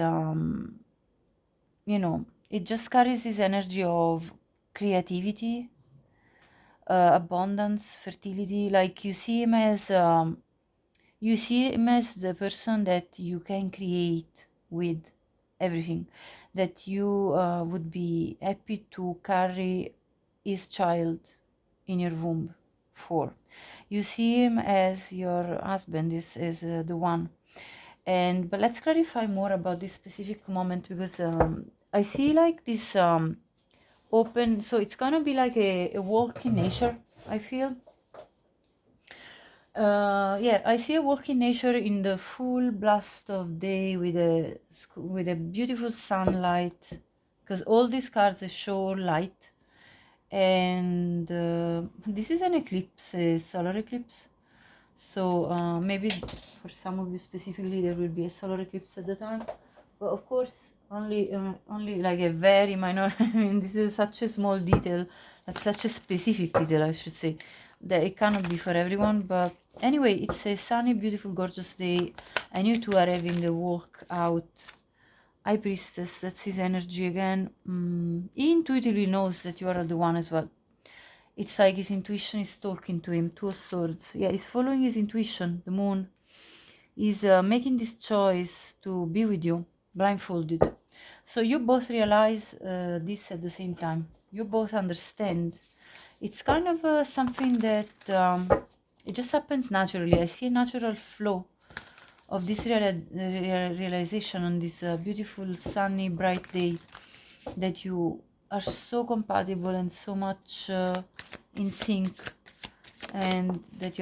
it just carries this energy of creativity, abundance, fertility. Like you see him as the person that you can create with everything, that you would be happy to carry his child in your womb for. You see him as your husband, is the one. But let's clarify more about this specific moment, because I see like this open, so it's gonna be like a walk in nature, I feel. Yeah, I see a walk in nature in the full blast of day with a beautiful sunlight, because all these cards show light, and this is an eclipse, a solar eclipse. So maybe for some of you specifically there will be a solar eclipse at the time, but of course only like a very minor. I mean, this is such a small detail, that's such a specific detail, I should say, that it cannot be for everyone. But anyway, it's a sunny, beautiful, gorgeous day, and you two are having a walk out. High Priestess, that's his energy again. He intuitively knows that you are the one as well. It's like his intuition is talking to him. Two of Swords. Yeah, he's following his intuition. The Moon is making this choice to be with you, blindfolded. So you both realize this at the same time. You both understand. It's kind of something that it just happens naturally. I see a natural flow of this realization on this beautiful, sunny, bright day, that you are so compatible and so much in sync, and that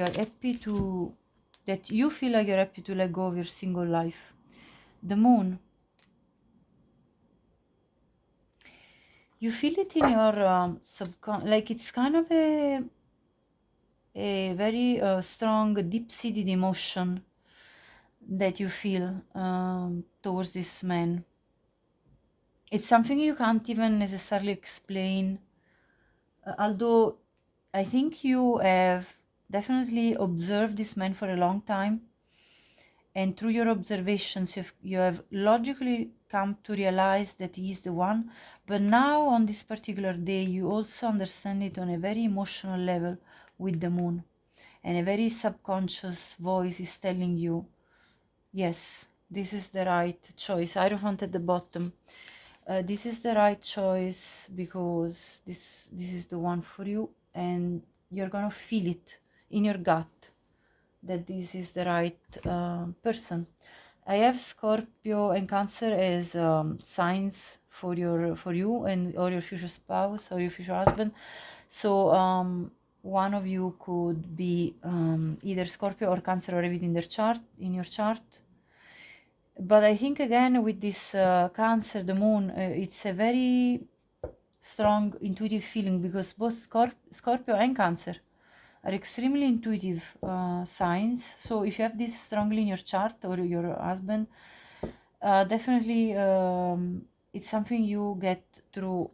that you feel like you're happy to let go of your single life. The Moon, you feel it in your like it's kind of a very strong, deep-seated emotion that you feel towards this man. It's something you can't even necessarily explain, although I think you have definitely observed this man for a long time, and through your observations you have logically come to realize that he is the one. But now on this particular day you also understand it on a very emotional level with the Moon, and a very subconscious voice is telling you, yes, this is the right choice. Hierophant at the bottom. This is the right choice, because this is the one for you, and you're gonna feel it. in your gut that this is the right person. I have Scorpio and Cancer as signs for you and or your future spouse or your future husband. So one of you could be either Scorpio or Cancer already in their chart, in your chart. But I think again with this Cancer, the moon, it's a very strong intuitive feeling, because both Scorpio and Cancer are extremely intuitive signs. So if you have this strongly in your chart or your husband, definitely it's something you get through.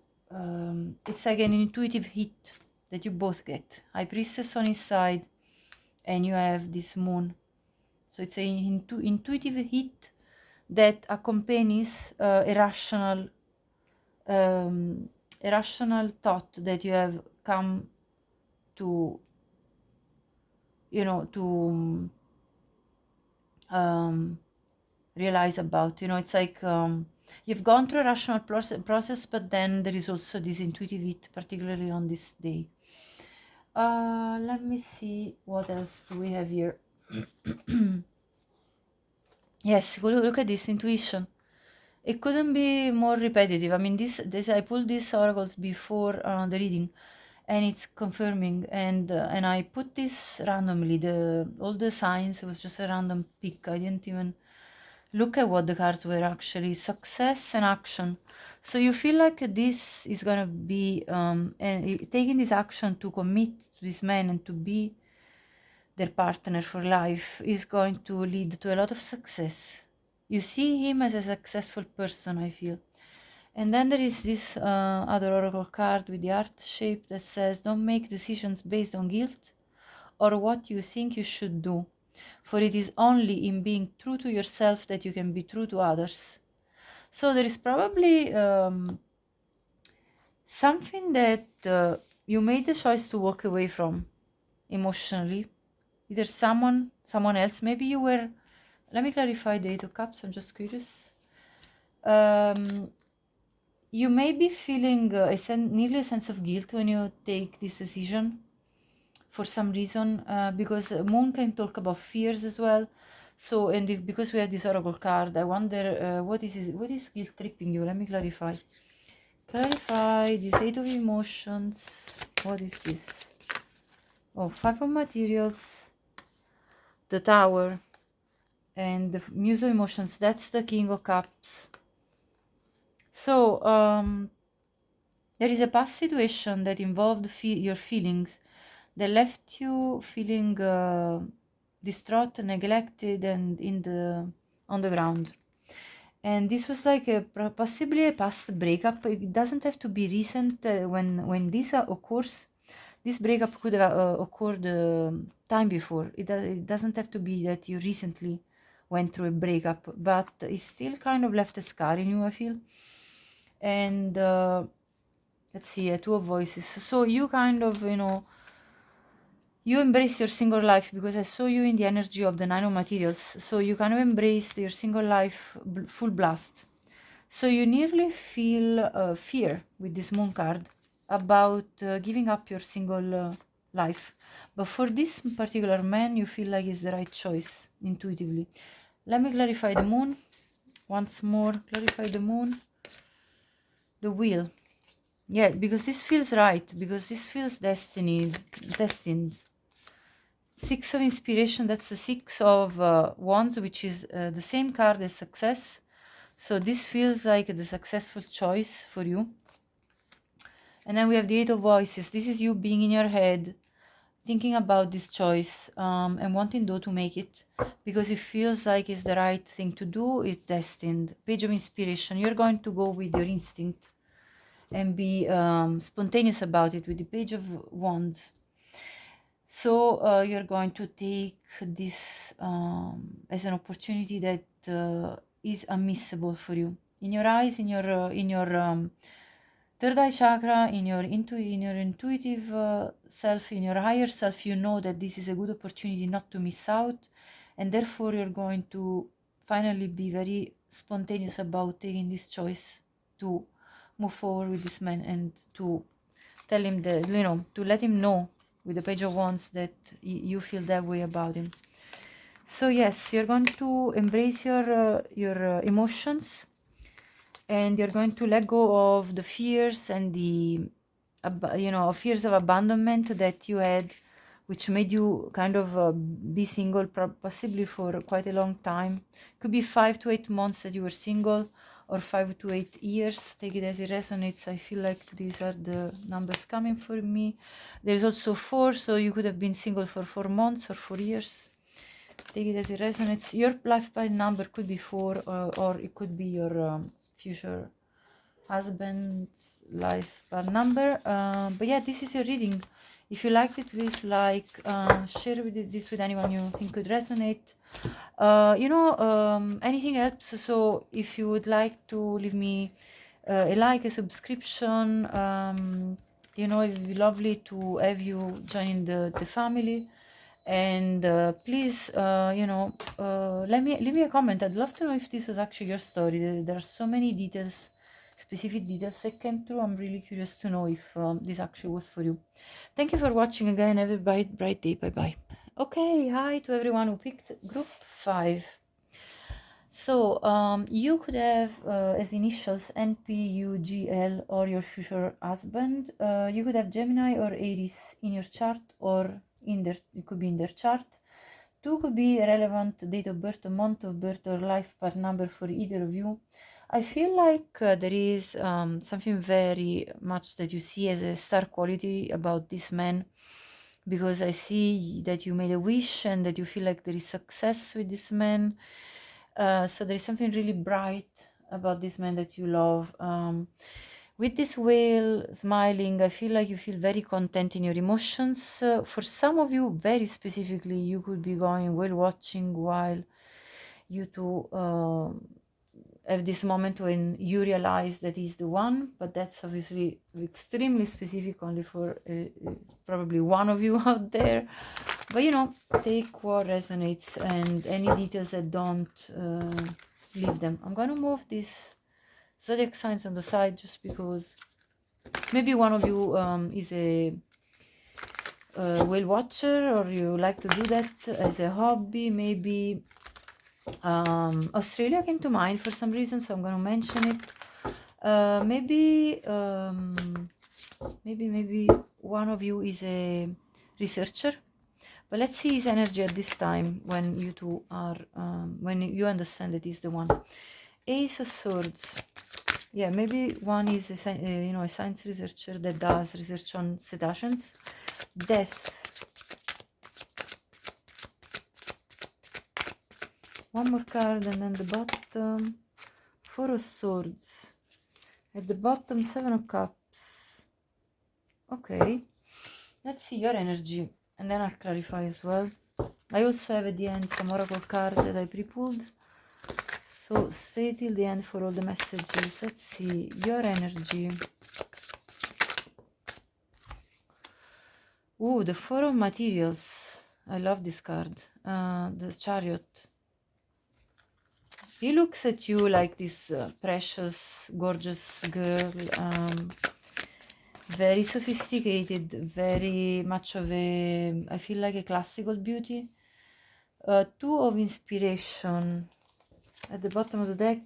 It's like an intuitive hit that you both get. High Priestess on his side, and you have this moon. So it's an intuitive hit that accompanies a rational thought that you have come to, to realize about. It's like you've gone through a rational process, but then there is also this intuitive hit, particularly on this day. Let me see what else do we have here. Yes, look at this intuition. It couldn't be more repetitive. I mean, this I pulled these oracles before the reading, and it's confirming. And I put this randomly. All the signs, it was just a random pick. I didn't even look at what the cards were actually. Success and action. So you feel like this is gonna be and taking this action to commit to this man and to be their partner for life is going to lead to a lot of success. You see him as a successful person, I feel. And then there is this other oracle card with the heart shape that says, don't make decisions based on guilt or what you think you should do, for it is only in being true to yourself that you can be true to others. So there is probably something that you made the choice to walk away from emotionally. Either someone else, maybe you were, let me clarify the Eight of Cups, I'm just curious. You may be feeling nearly a sense of guilt when you take this decision for some reason, because Moon can talk about fears as well. So, and because we have this oracle card, I wonder what is guilt tripping you? Let me clarify. Clarify this Eight of Emotions. What is this? Oh, Five of Materials, the Tower, and the Muse of Emotions. That's the King of Cups. So there is a past situation that involved your feelings, that left you feeling distraught, neglected, and on the ground. And this was like possibly a past breakup. It doesn't have to be recent. When this occurs, this breakup could have occurred time before. It doesn't have to be that you recently went through a breakup, but it still kind of left a scar in you, I feel. And let's see, Two of Voices. So you kind of, you embrace your single life, because I saw you in the energy of the Nine of Materials. So you kind of embraced your single life full blast. So you nearly feel fear with this Moon card about giving up your single life. But for this particular man, you feel like it's the right choice intuitively. Let me clarify the Moon once more. Clarify the Moon. The Wheel. Yeah, because this feels right, because this feels destined. Six of Inspiration, that's the Six of Wands, which is the same card as success. So this feels like the successful choice for you. And then we have the Eight of Voices. This is you being in your head, thinking about this choice and wanting though to make it, because it feels like it's the right thing to do. It's destined. Page of Inspiration. You're going to go with your instinct and be spontaneous about it with the Page of Wands. So you're going to take this as an opportunity that is unmissable for you. In your eyes, in your third eye chakra, in your intuitive self, in your higher self, you know that this is a good opportunity not to miss out, and therefore you're going to finally be very spontaneous about taking this choice to move forward with this man and to tell him that, to let him know with the Page of Wands, that you feel that way about him. So yes, you're going to embrace your emotions, and you're going to let go of the fears and the fears of abandonment that you had, which made you kind of be single possibly for quite a long time. Could be 5 to 8 months that you were single, or 5 to 8 years. Take it as it resonates. I feel like these are the numbers coming for me. There's also 4, so you could have been single for 4 months or 4 years. Take it as it resonates. Your life path number could be 4, or it could be your future husband's life path number. But yeah, this is your reading. If you liked it, please share this with anyone you think could resonate. Anything helps. So if you would like to leave me a like, a subscription, it would be lovely to have you join the family. And please, leave me a comment. I'd love to know if this was actually your story. There are so many details, specific details that came through. I'm really curious to know if this actually was for you. Thank you for watching again. Have a bright day. Bye bye. Okay, hi to everyone who picked group 5. So you could have as initials NPUGL or your future husband. You could have Gemini or Aries in your chart, or it could be in their chart. 2 could be a relevant date of birth, a month of birth, or life path number for either of you. I feel like there is something very much that you see as a star quality about this man, because I see that you made a wish and that you feel like there is success with this man. So there is something really bright about this man that you love. With this whale smiling, I feel like you feel very content in your emotions. For some of you, very specifically, you could be going whale watching while you two have this moment when you realize that he's the one, but that's obviously extremely specific only for probably one of you out there. But take what resonates, and any details that don't, leave them. I'm gonna move these zodiac signs on the side just because maybe one of you is a whale watcher, or you like to do that as a hobby. Maybe Australia came to mind for some reason, so I'm going to mention it. Maybe one of you is a researcher. But let's see his energy at this time when you two are, when you understand that he's the one. Ace of Swords. Yeah, maybe one is a science researcher that does research on cetaceans. Death. One more card, and then the bottom. 4 of Swords. At the bottom, 7 of Cups. Okay. Let's see your energy, and then I'll clarify as well. I also have at the end some oracle cards that I pre-pulled. So stay till the end for all the messages. Let's see your energy. Ooh, the 4 of Materials. I love this card. The Chariot. He looks at you like this precious, gorgeous girl. Very sophisticated, very much of a, I feel like a classical beauty. 2 of Inspiration. At the bottom of the deck,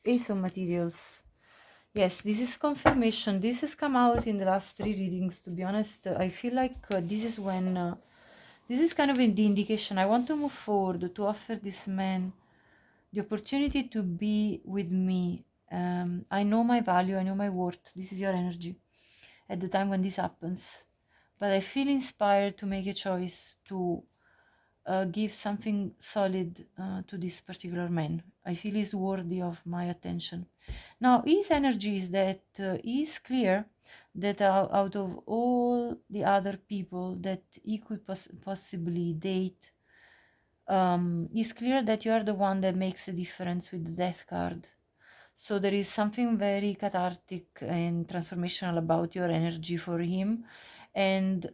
Ace of Materials. Yes, this is confirmation. This has come out in the last 3 readings, to be honest. I feel like this is when, this is kind of the indication. I want to move forward, to offer this man the opportunity to be with me. I know my value, I know my worth. This is your energy at the time when this happens. But I feel inspired to make a choice to give something solid to this particular man. I feel he's worthy of my attention. Now, his energy is that he is clear that out of all the other people that he could possibly date, it's clear that you are the one that makes a difference with the Death card. So there is something very cathartic and transformational about your energy for him, and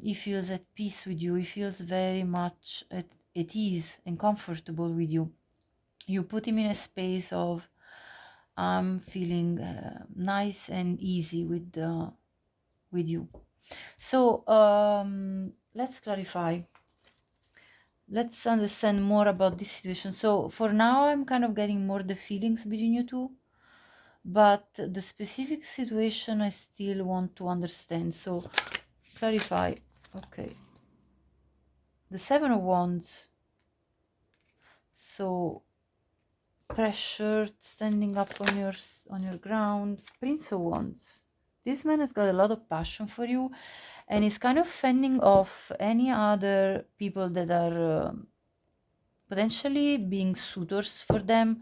he feels at peace with you. He feels very much at ease and comfortable with you. You put him in a space of, I'm feeling nice and easy with you. So let's clarify. Let's understand more about this situation. So for now, I'm kind of getting more the feelings between you two, but the specific situation I still want to understand. So clarify. Okay. The Seven of Wands. So pressure, standing up on your ground. Prince of Wands. This man has got a lot of passion for you, and is kind of fending off any other people that are potentially being suitors for them.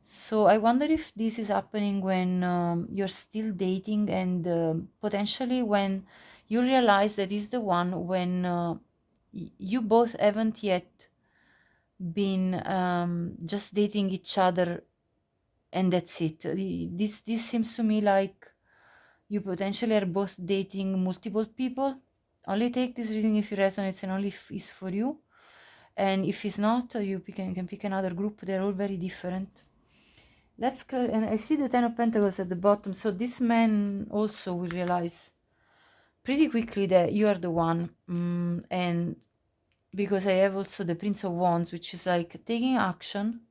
So I wonder if this is happening when you're still dating, and potentially when you realize that is the one when you both haven't yet been just dating each other, and that's it. This seems to me like you potentially are both dating multiple people. Only take this reading if it resonates and only if it's for you. And if it's not, you can pick another group. They're all very different. And I see the Ten of Pentacles at the bottom. So this man also will realize pretty quickly that you are the one. And because I have also the Prince of Wands, which is like taking action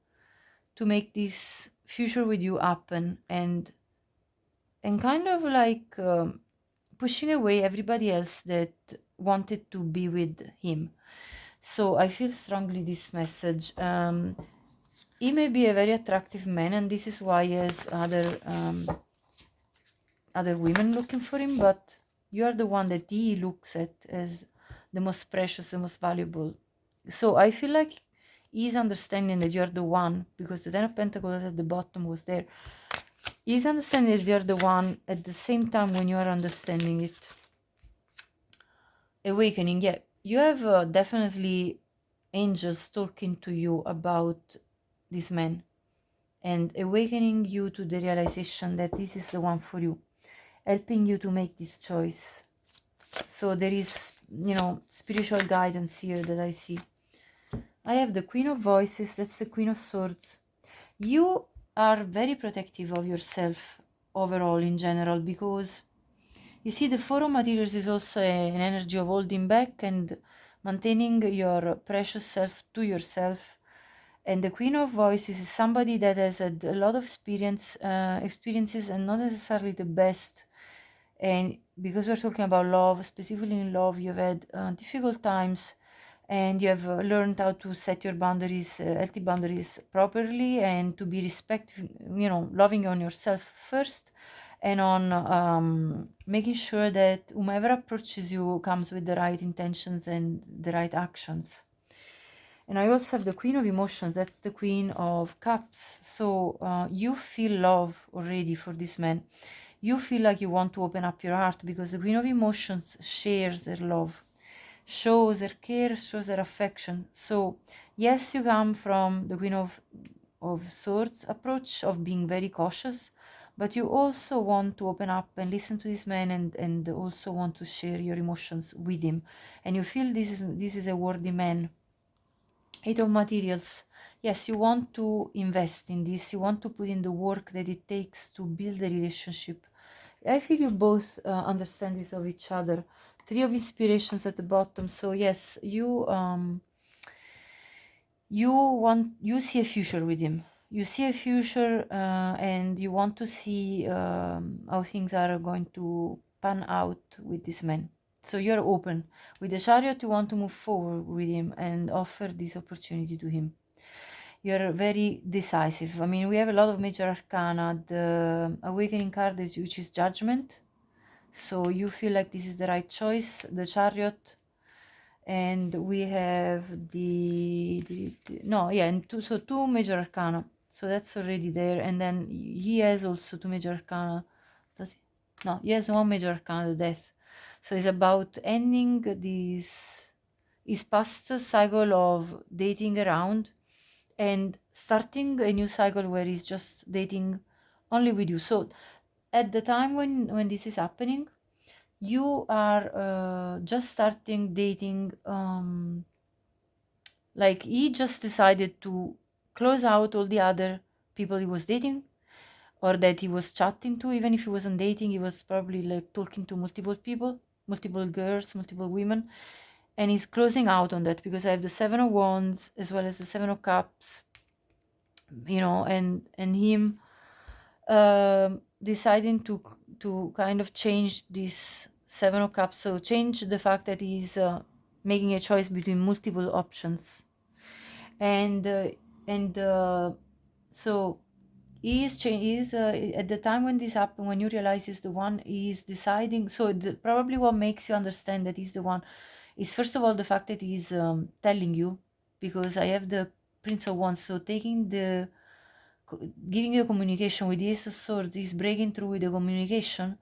to make this future with you happen, and kind of like pushing away everybody else that wanted to be with him. So I feel strongly this message. He may be a very attractive man, and this is why he has other women looking for him, but you are the one that he looks at as the most precious, the most valuable. So I feel like he's understanding that you're the one, because the Ten of Pentacles at the bottom was there. He's understanding that you're the one at the same time when you are understanding it. Awakening, yeah. You have definitely angels talking to you about this man and awakening you to the realization that this is the one for you, helping you to make this choice. So there is, spiritual guidance here that I see. I have the Queen of Voices, that's the Queen of Swords. You are very protective of yourself overall in general, because you see the Four of Materials is also an energy of holding back and maintaining your precious self to yourself. And the Queen of Voices is somebody that has had a lot of experiences, and not necessarily the best. And because we're talking about love, specifically in love, you've had difficult times, and you have learned how to set your boundaries, healthy boundaries properly, and to be respectful, loving on yourself first, and on making sure that whomever approaches you comes with the right intentions and the right actions. And I also have the Queen of Emotions, that's the Queen of Cups. So you feel love already for this man. You feel like you want to open up your heart, because the Queen of Emotions shares her love, shows her care, shows her affection. So yes, you come from the Queen of Swords approach of being very cautious, but you also want to open up and listen to this man, and also want to share your emotions with him. And you feel this is a worthy man. Eight of Materials. Yes, you want to invest in this. You want to put in the work that it takes to build a relationship. I feel you both understand this of each other. Three of Inspirations at the bottom. So yes, you see a future with him. You see a future, and you want to see how things are going to pan out with this man. So you're open. With the Chariot, you want to move forward with him and offer this opportunity to him. You're very decisive. I mean, we have a lot of major arcana. The Awakening card is, which is Judgment. So you feel like this is the right choice. The Chariot, and we have two major arcana. So that's already there. And then he has also two major arcana. Does he? No, he has one major arcana, the Death. So it's about ending his past cycle of dating around, and starting a new cycle where he's just dating only with you. So at the time when this is happening, you are just starting dating, like he just decided to close out all the other people he was dating, or that he was chatting to. Even if he wasn't dating, he was probably like talking to multiple people. multiple girls, multiple women, and he's closing out on that because I have the Seven of Wands as well as the Seven of Cups, you know, and him deciding to kind of change this Seven of Cups, so change the fact that he's making a choice between multiple options, and so he is at the time when this happened, when you realize he's the one, he's deciding. So probably what makes you understand that he's the one is, first of all, the fact that he's telling you, because I have the Prince of Wands, so taking the giving you a communication with the Ace of Swords, is breaking through with the communication,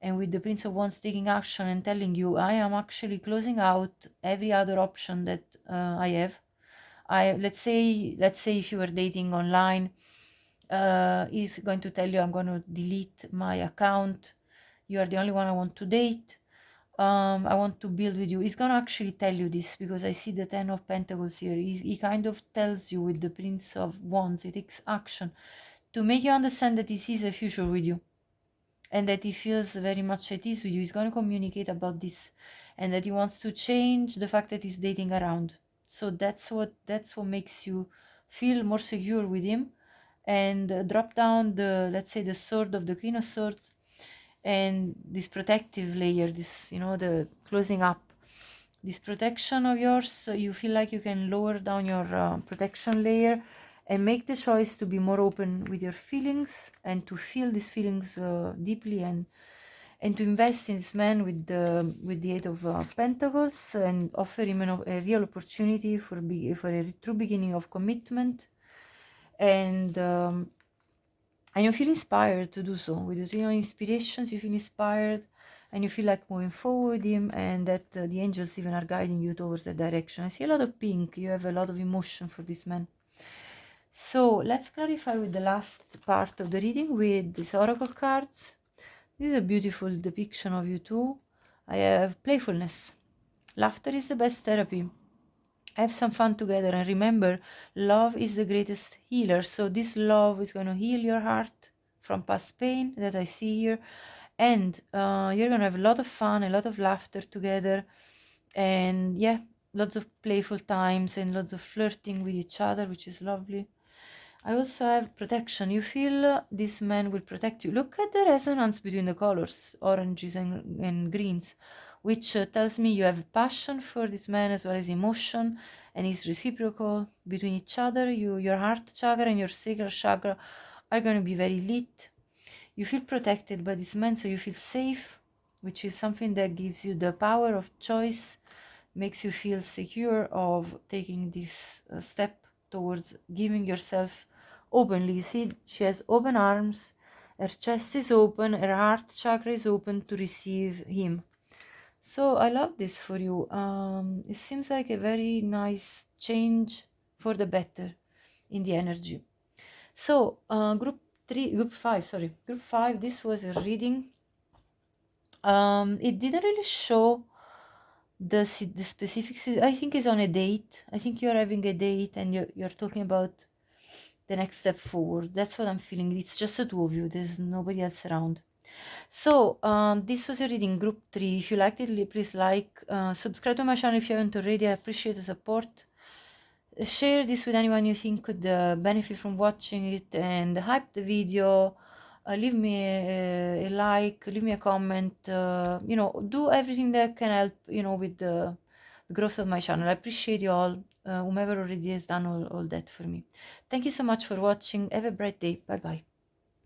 and with the Prince of Wands taking action and telling you, I am actually closing out every other option that I have. Let's say if you were dating online, he's going to tell you, I'm going to delete my account. You are the only one I want to date. I want to build with you. He's going to actually tell you this, because I see the Ten of Pentacles here. He kind of tells you with the Prince of Wands. He takes action to make you understand that he sees a future with you, and that he feels very much at ease with you. He's going to communicate about this, and that he wants to change the fact that he's dating around. So that's what makes you feel more secure with him, and drop down the, let's say, the sword of the Queen of Swords, and this protective layer, this, you know, the closing up, this protection of yours. So you feel like you can lower down your protection layer and make the choice to be more open with your feelings, and to feel these feelings deeply, and to invest in this man with the Eight of Pentacles, and offer him a real opportunity for a true beginning of commitment. And you feel inspired to do so. With the Three of Inspirations, you feel inspired, and you feel like moving forward with him, and that the angels even are guiding you towards that direction. I see a lot of pink. You have a lot of emotion for this man. So let's clarify with the last part of the reading with these oracle cards. This is a beautiful depiction of you two. I have playfulness. Laughter is the best therapy. Have some fun together, and remember, love is the greatest healer. So this love is going to heal your heart from past pain that I see here, and you're going to have a lot of fun, a lot of laughter together, and yeah, lots of playful times and lots of flirting with each other, which is lovely. I also have protection. You feel this man will protect you. Look at the resonance between the colors, oranges and greens, which tells me you have passion for this man as well as emotion, and it's reciprocal between each other. Your heart chakra and your sacral chakra are going to be very lit. You feel protected by this man, so you feel safe, which is something that gives you the power of choice, makes you feel secure of taking this step towards giving yourself openly. You see, she has open arms, her chest is open, her heart chakra is open to receive him. So I love this for you. It seems like a very nice change for the better in the energy. So group 5, this was a reading. It didn't really show the specifics. I think is on a date. I think you're having a date, and you're talking about the next step forward. That's what I'm feeling. It's just the two of you. There's nobody else around. So this was your reading, group 3. If you liked it, please subscribe to my channel if you haven't already. I appreciate the support. Share this with anyone you think could benefit from watching it, and hype the video. Leave me a like, leave me a comment, do everything that can help, with the growth of my channel. I appreciate you all, whomever already has done all that for me. Thank you so much for watching. Have a bright day. Bye bye.